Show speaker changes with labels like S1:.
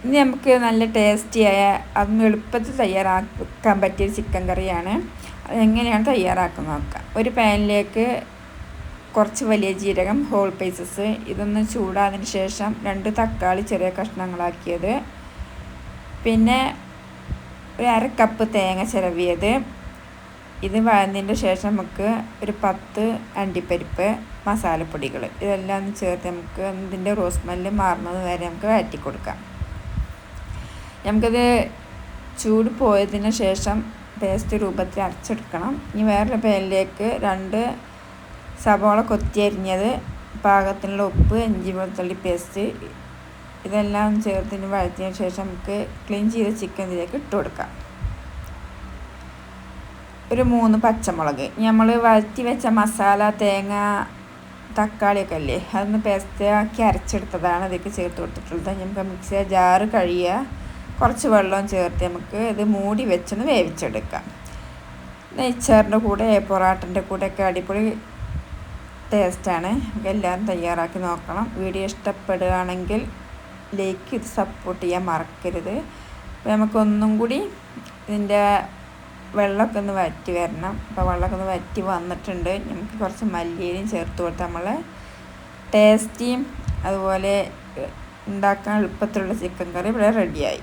S1: ഇനി നമുക്ക് നല്ല ടേസ്റ്റിയായ അതൊന്ന് എളുപ്പത്തിൽ തയ്യാറാക്കാൻ പറ്റിയ ചിക്കൻ കറിയാണ്. അതെങ്ങനെയാണ് തയ്യാറാക്കുന്നത് നോക്കാം. ഒരു പാനിലേക്ക് കുറച്ച് വലിയ ജീരകം ഹോൾ പീസസ്, ഇതൊന്ന് ചൂടാതിന് ശേഷം 2 തക്കാളി ചെറിയ കഷ്ണങ്ങളാക്കിയത്, പിന്നെ ഒരു 1/2 കപ്പ് തേങ്ങ ചിരവിയത്. ഇത് വഴന്നതിൻ്റെ ശേഷം നമുക്ക് ഒരു 10 അണ്ടിപ്പരിപ്പ്, മസാലപ്പൊടികൾ ഇതെല്ലാം ഒന്ന് ചേർത്ത് നമുക്ക് ഇതിൻ്റെ റോസ് സ്മെല്ല് മാറുന്നത് വരെ നമുക്ക് വഴറ്റി കൊടുക്കാം. നമുക്കത് ചൂട് പോയതിന് ശേഷം പേസ്റ്റ് രൂപത്തിൽ അരച്ചെടുക്കണം. ഇനി വേറൊരു പാനിലേക്ക് 2 സവാള കൊത്തിയരിഞ്ഞത്, പാകത്തിനുള്ള ഉപ്പ്, ഇഞ്ചി വെളുത്തുള്ളി പേസ്റ്റ് ഇതെല്ലാം ചേർത്തിന് വഴറ്റിയതിന് ശേഷം നമുക്ക് ക്ലീൻ ചെയ്ത ചിക്കൻ ഇതിലേക്ക് ഇട്ട് കൊടുക്കാം. ഒരു 3 പച്ചമുളക്, നമ്മൾ വഴറ്റി വെച്ച മസാല, തേങ്ങ, തക്കാളിയൊക്കെ അല്ലേ, അതൊന്ന് പേസ്റ്റ് ആക്കി അരച്ചെടുത്തതാണ് ഇതിലേക്ക് ചേർത്ത് കൊടുത്തിട്ടുള്ളത്. നമുക്ക് മിക്സിയുടെ ജാറ് കഴുകുക, കുറച്ച് വെള്ളം ചേർത്ത് നമുക്ക് ഇത് മൂടി വെച്ചൊന്ന് വേവിച്ചെടുക്കാം. നെയ്ച്ചോറിൻ്റെ കൂടെ പൊറാട്ടൻ്റെ കൂടെയൊക്കെ അടിപൊളി ടേസ്റ്റാണ്. എല്ലാവരും തയ്യാറാക്കി നോക്കണം. വീഡിയോ ഇഷ്ടപ്പെടുകയാണെങ്കിൽ ലൈക്ക് ചെയ്ത് സപ്പോർട്ട് ചെയ്യാൻ മറക്കരുത്. അപ്പോൾ നമുക്കൊന്നും കൂടി ഇതിൻ്റെ വെള്ളമൊക്കെ ഒന്ന് വറ്റി വരണം. അപ്പോൾ വെള്ളമൊക്കെ ഒന്ന് വറ്റി വന്നിട്ടുണ്ട്. നമുക്ക് കുറച്ച് മല്ലിയിലയും ചേർത്ത് കൊടുത്ത് നമ്മൾ ടേസ്റ്റിയും അതുപോലെ ഉണ്ടാക്കാൻ എളുപ്പത്തിലുള്ള ചിക്കൻ കറി ഇവിടെ റെഡിയായി.